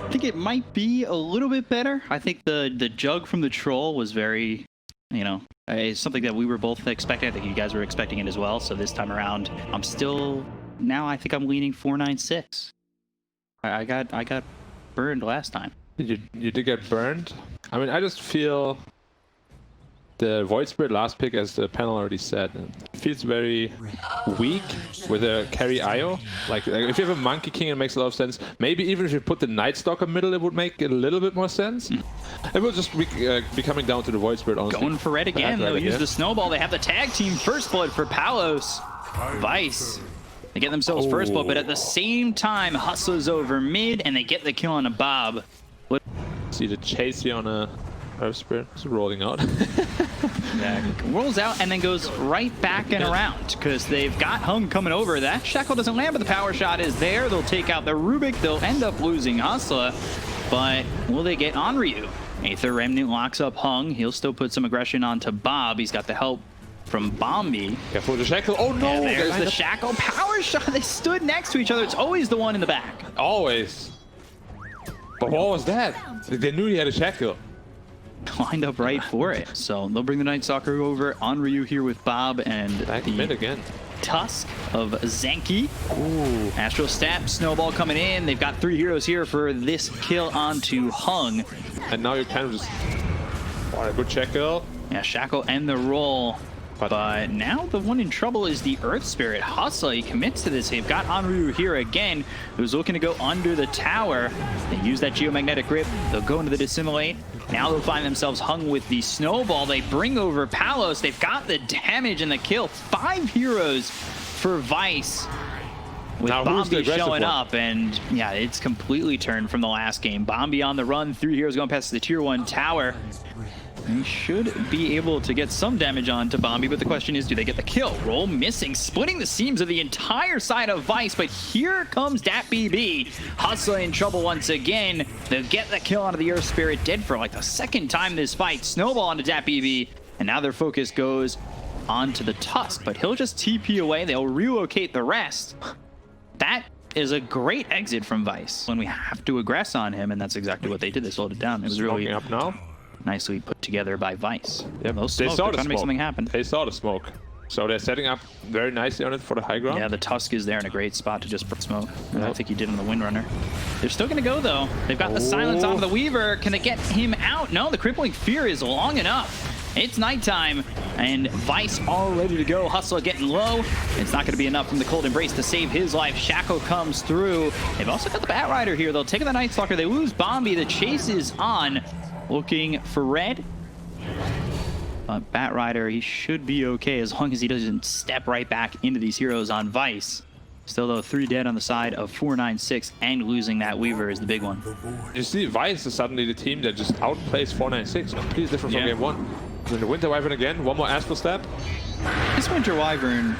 think it might be a little bit better. I think the jug from the troll was very, you know, it's something that we were both expecting. I think you guys were expecting it as well. So this time around, I'm still now. I think I'm leaning 496. I got burned last time. You did get burned. I mean, I just feel the Void Spirit last pick, as the panel already said, it feels very weak with a carry IO. Like if you have a Monkey King, it makes a lot of sense. Maybe even if you put the Night Stalker middle, it would make it a little bit more sense. It will just be coming down to the Void Spirit, honestly. Going for red again. They'll use the Snowball. They have the tag team First Blood for Palos. Vice. They get themselves First Blood, but at the same time, Hustler's over mid, and they get the kill on a Bob. See the chase here on a Earth Spirit. It's rolling out. Yeah, rolls out and then goes right back and around because they've got Hung coming over. That Shackle doesn't land, but the power shot is there. They'll take out the Rubik. They'll end up losing Hustler, but will they get on Ryu? Aether Remnant locks up Hung. He'll still put some aggression onto Bob. He's got the help from Bombi. Careful with the Shackle. Oh no! Yeah, there's the Shackle power shot. They stood next to each other. It's always the one in the back. Always. But what was that? They knew he had a Shackle. Lined up right for it. So they'll bring the Night Stalker over on Ryu here with Bob and Back mid again. Tusk of Zanki. Ooh. Astral Step, Snowball coming in. They've got 3 heroes here for this kill onto Hung. And now you're kind of just... What a good Shackle. Yeah, Shackle and the roll. But now the one in trouble is the Earth Spirit. Hustler, he commits to this. They've got Onryu here again, who's looking to go under the tower. They use that Geomagnetic Grip. They'll go into the Dissimulate. Now they'll find themselves hung with the Snowball. They bring over Palos. They've got the damage and the kill. 5 heroes for Vice. With now, Bombi showing up, and yeah, it's completely turned from the last game. Bombi on the run, 3 heroes going past the tier 1 tower. They should be able to get some damage onto Bombi, but the question is, do they get the kill? Roll missing, splitting the seams of the entire side of Vice, but here comes DatBB. Hustler in trouble once again. They'll get the kill onto the Earth Spirit, dead for like the 2nd time this fight. Snowball onto DatBB, and now their focus goes onto the Tusk, but he'll just TP away. They'll relocate the rest. That is a great exit from Vice when we have to aggress on him, and that's exactly what they did. They slowed it down. It was really up now. Nicely put together by Vice. Yeah, those they saw the trying to make smoke. something happen. They saw the smoke. So they're setting up very nicely on it for the high ground. Yeah, the Tusk is there in a great spot to just put smoke. And I think he did on the Windrunner. They're still going to go, though. They've got the silence off of the Weaver. Can they get him out? No, the Crippling Fear is long enough. It's nighttime, and Vice all ready to go. Hustler getting low. It's not going to be enough from the Cold Embrace to save his life. Shackle comes through. They've also got the Batrider here. They'll take the Night Stalker. They lose Bombi. The chase is on. Looking for red. But Batrider, he should be okay as long as he doesn't step right back into these heroes on Vice. Still, though, 3 dead on the side of 496, and losing that Weaver is the big one. You see, Vice is suddenly the team that just outplays 496. Completely different from game 1. Then the Winter Wyvern again, one more Astral Step. This Winter Wyvern,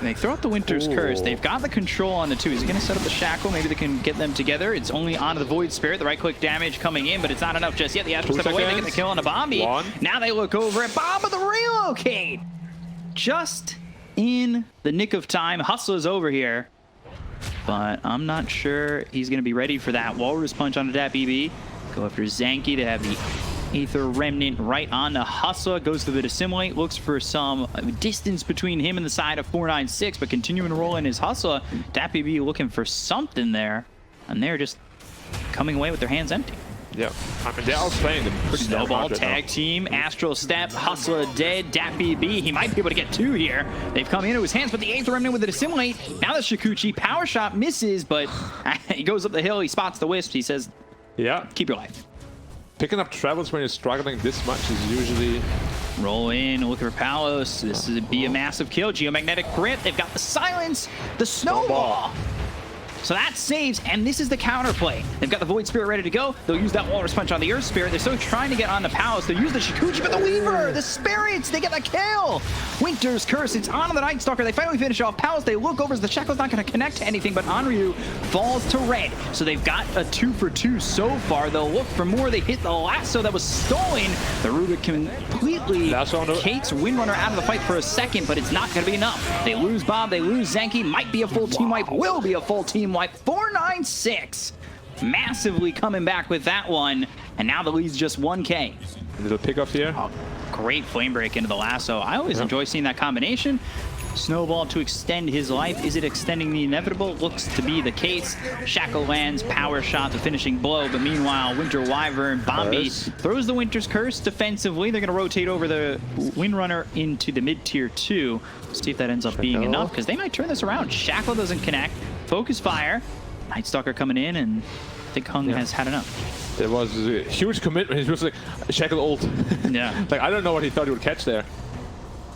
they throw out the Winter's Curse. They've got the control on the 2. Is he going to set up the Shackle? Maybe they can get them together. It's only onto the Void Spirit. The right-click damage coming in, but it's not enough just yet. The Astral Step away. They get the kill on the Bombi. Now they look over at Bob with the relocate. Just in the nick of time. Hustler's over here. But I'm not sure he's going to be ready for that. Walrus Punch onto DatBB. Go after Zanki to have the Aether Remnant right on the Hustler. Goes to the Dissimulate. Looks for some distance between him and the side of 496, but continuing to roll in his Hustler. DatBB looking for something there, and they're just coming away with their hands empty. Yeah, I mean, they're outplaying them pretty Snowball tag team, Astral Step, Hustler dead, DatBB. He might be able to get 2 here. They've come into his hands, but the Aether Remnant with the Dissimulate. Now the Shukuchi power shot misses, but he goes up the hill. He spots the Wisp. He says, yeah, keep your life. Picking up travels when you're struggling this much is usually... Roll in, look for Palos. This would be a massive kill. Geomagnetic Grip. They've got the silence, the Snowball. So that saves, and this is the counterplay. They've got the Void Spirit ready to go. They'll use that Walrus Punch on the Earth Spirit. They're still trying to get on the Palos. They'll use the Shukuchi, but the Weaver, the Spirits, they get the kill. Winter's Curse, it's on the Night Stalker. They finally finish off Palos. They look over as the Shackle's not going to connect to anything, but Onryu falls to red. So they've got a 2 for 2 so far. They'll look for more. They hit the lasso that was stolen. The Rubik completely takes Windrunner out of the fight for a second, but it's not going to be enough. They lose Bob, they lose Zanki. Might be a full team wipe, will be a full team wipe. 496 massively coming back with that one. And now the lead's just 1K. A little pick off here. Oh, great flame break into the lasso. I always enjoy seeing that combination. Snowball to extend his life. Is it extending the inevitable? Looks to be the case. Shackle lands, power shot, the finishing blow. But meanwhile, Winter Wyvern, Bombi throws the Winter's Curse defensively. They're going to rotate over the Windrunner into the mid-tier 2. See if that ends up being enough, because they might turn this around. Shackle doesn't connect. Focus fire. Night Stalker coming in, and I think Hung has had enough. There was a huge commitment. He was like, Shackle ult. Yeah. Like, I don't know what he thought he would catch there.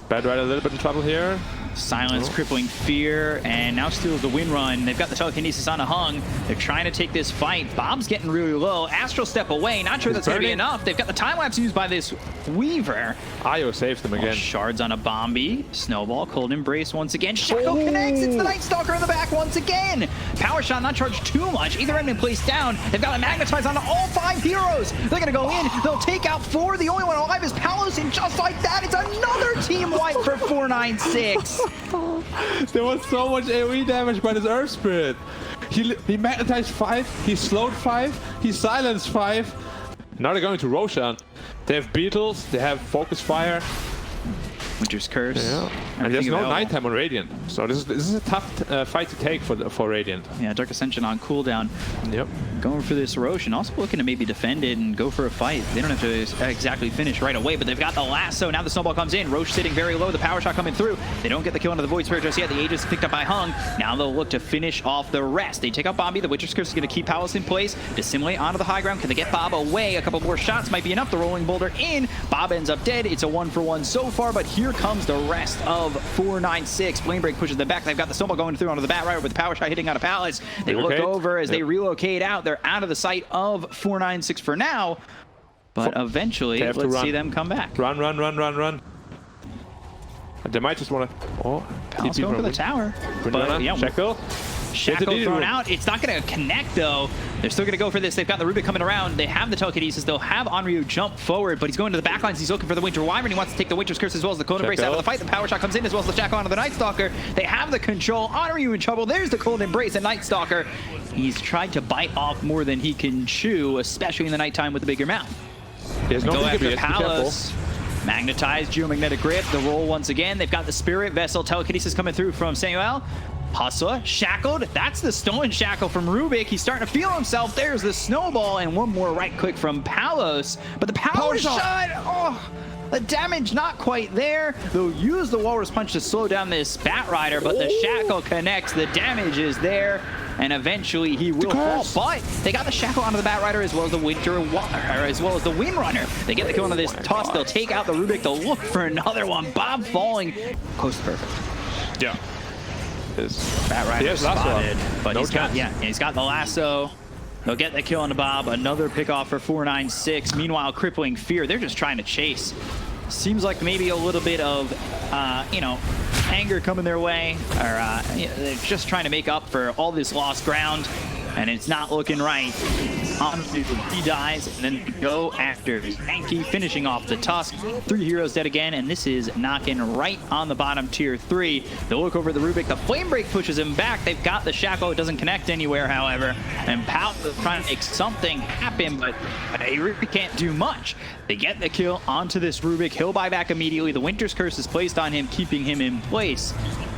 Bad Rider a little bit in trouble here. Silence, crippling fear, and now steals the win run. They've got the telekinesis on a Hung. They're trying to take this fight. Bob's getting really low. Astral step away. Not sure that's going to be enough. They've got the time lapse used by this Weaver. Io saves them again. Shards on a Bombi. Snowball, Cold Embrace once again. Shackle connects. It's the Night Stalker in the back once again. Power shot not charged too much. Either end been placed down. They've got to magnetize onto all 5 heroes. They're going to go in. They'll take out 4. The only one alive is Palos, and just like that, it's another team wipe for 496. There was so much AoE damage by this Earth Spirit. He magnetized 5, he slowed 5, he silenced 5. Now they're going to Roshan. They have Beetles, they have Focus Fire. Winter's Curse. Yeah. And there's no nighttime on Radiant. So this is a tough fight to take for Radiant. Yeah, Dark Ascension on cooldown. Yep. Going for this Roshan. Also looking to maybe defend it and go for a fight. They don't have to exactly finish right away, but they've got the lasso. Now the Snowball comes in. Roche sitting very low. The power shot coming through. They don't get the kill into the Void Spirit just yet. The Aegis picked up by Hung. Now they'll look to finish off the rest. They take out Bombi. The Witcher's Curse is going to keep Palace in place. Dissimulate onto the high ground. Can they get Bob away? A couple more shots might be enough. The Rolling Boulder in. Bob ends up dead. It's a 1-for-1 so far, but here comes the rest of 496. Flame Break pushes them back. They've got the Snowball going through onto the Bat Rider with the power shot hitting out of Palace. They look over as they relocate out. They're out of the sight of 496 for now, but eventually let's see them come back. Run. They might just want to... Oh, Palace going for the tower. But yeah, Shackle thrown out. It's not going to connect, though. They're still going to go for this. They've got the Rubik coming around. They have the telekinesis. They'll have Onryu jump forward, but he's going to the backlines. He's looking for the Winter Wyvern. He wants to take the Winter's Curse as well as the Cold Embrace out of the fight. The power shot comes in as well as the Shackle onto the Night Stalker. They have the control. Onryu in trouble. There's the Cold Embrace and Night Stalker. He's tried to bite off more than he can chew, especially in the nighttime with the bigger mouth. Go after Palos. Magnetized, Geomagnetic Grip. The roll once again. They've got the Spirit Vessel. Telekinesis coming through from Samuel. Hustler, shackled. That's the Stolen Shackle from Rubik. He's starting to feel himself. There's the Snowball, and one more right click from Palos. But the power shot, oh, the damage not quite there. They'll use the Walrus Punch to slow down this Bat Rider, but the Shackle connects. The damage is there, and eventually he will fall. But they got the Shackle onto the Bat Rider as well as the as well as the Windrunner. They get the kill onto this toss. They'll take out the Rubik. They'll look for another one. Bob falling. Close to perfect. Yeah. Bat Rider spotted, but he's got the lasso. They'll get the kill on the Bob. Another pickoff for 496. Meanwhile, Crippling Fear, they're just trying to chase. Seems like maybe a little bit of, anger coming their way, or they're just trying to make up for all this lost ground, and it's not looking right. He dies, and then go after Yankee, finishing off the Tusk. 3 heroes dead again, and this is knocking right on the bottom tier 3. They'll look over the Rubik. The Flame Break pushes him back. They've got the Shackle. It doesn't connect anywhere, however. And Pout is trying to make something happen, but they really can't do much. They get the kill onto this Rubik. He'll buy back immediately. The Winter's Curse is placed on him, keeping him in place.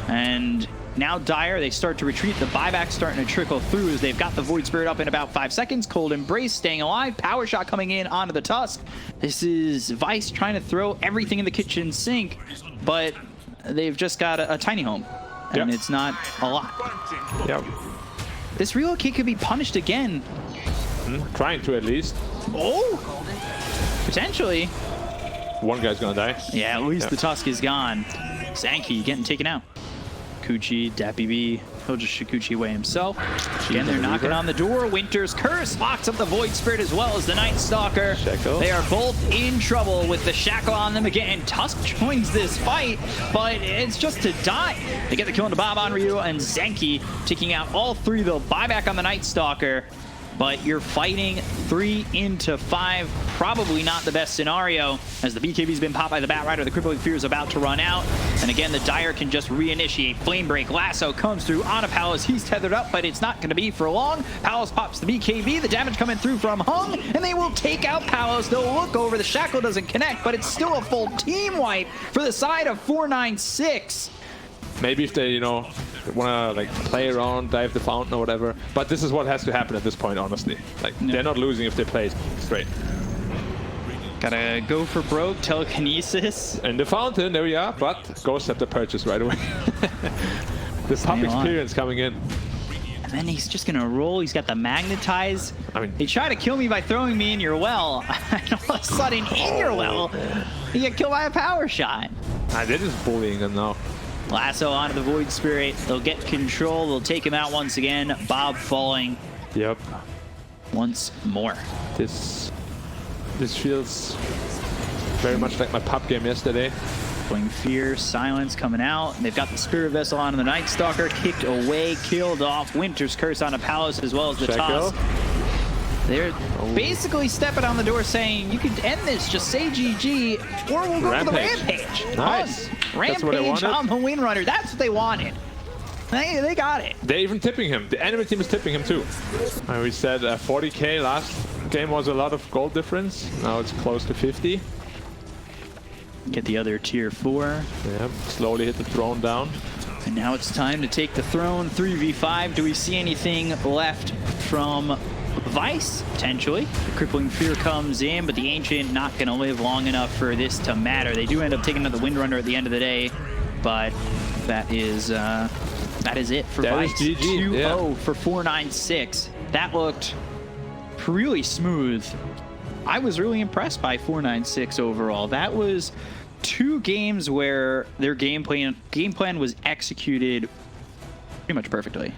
And now Dire, they start to retreat. The buyback's starting to trickle through as they've got the Void Spirit up in about 5 seconds. Cold Embrace staying alive. Power shot coming in onto the Tusk. This is Vice trying to throw everything in the kitchen sink, but they've just got a tiny home, and it's not a lot. Yep. This relocate could be punished again. Trying to, at least. Oh! Potentially. One guy's gonna die. Yeah, at least the Tusk is gone. Zanky getting taken out. Kuchi, Dappy B, he'll just Shikuchi away himself. Again, they're knocking on the door. Winter's Curse locks up the Void Spirit as well as the Night Stalker. Shackle. They are both in trouble with the Shackle on them again. Tusk joins this fight, but it's just to die. They get the kill into Bob, Onryu, and Zenki, taking out all 3. They'll buy back on the Night Stalker. but you're fighting 3 into 5. Probably not the best scenario, as the BKB's been popped by the Batrider. The Crippling Fear is about to run out, and again, the Dire can just reinitiate. Flame Break, Lasso comes through on Palos. He's tethered up, but it's not going to be for long. Palos pops the BKB, the damage coming through from Hung, and they will take out Palos. They'll look over, the Shackle doesn't connect, but it's still a full team wipe for the side of 496. Maybe if they, you know, want to like play around, dive the fountain or whatever. But this is what has to happen at this point, honestly. Like, they're not losing if they play straight. Gotta go for broke, telekinesis. In the fountain, there we are, but Ghost have the purchase right away. The pop experience coming in. And then he's just gonna roll. He's got the magnetize. I mean, he tried to kill me by throwing me in your well. And all of a sudden, in your well, you get killed by a power shot. They're just bullying him now. Lasso onto the Void Spirit. They'll get control. They'll take him out once again. Bob falling. Yep. Once more. This feels very much like my pop game yesterday. Crippling Fear, Silence coming out. They've got the Spirit Vessel on the Night Stalker, kicked away, killed off. Winter's Curse on a Palace as well as the toss. They're basically stepping on the door saying, you can end this, just say GG, or we'll go for the Rampage. Nice. Rampage on the Windrunner. That's what they wanted. They got it. They're even tipping him. The enemy team is tipping him too. And we said 40k last game was a lot of gold difference. Now it's close to 50. Get the other tier 4. Yeah, slowly hit the throne down. And now it's time to take the throne. 3v5. Do we see anything left from Vice? Potentially. The Crippling Fear comes in, but the Ancient not going to live long enough for this to matter. They do end up taking another Windrunner at the end of the day, but that is it for Vice. 2-0 for 496. That looked really smooth. I was really impressed by 496 overall. That was 2 games where their game plan was executed pretty much perfectly.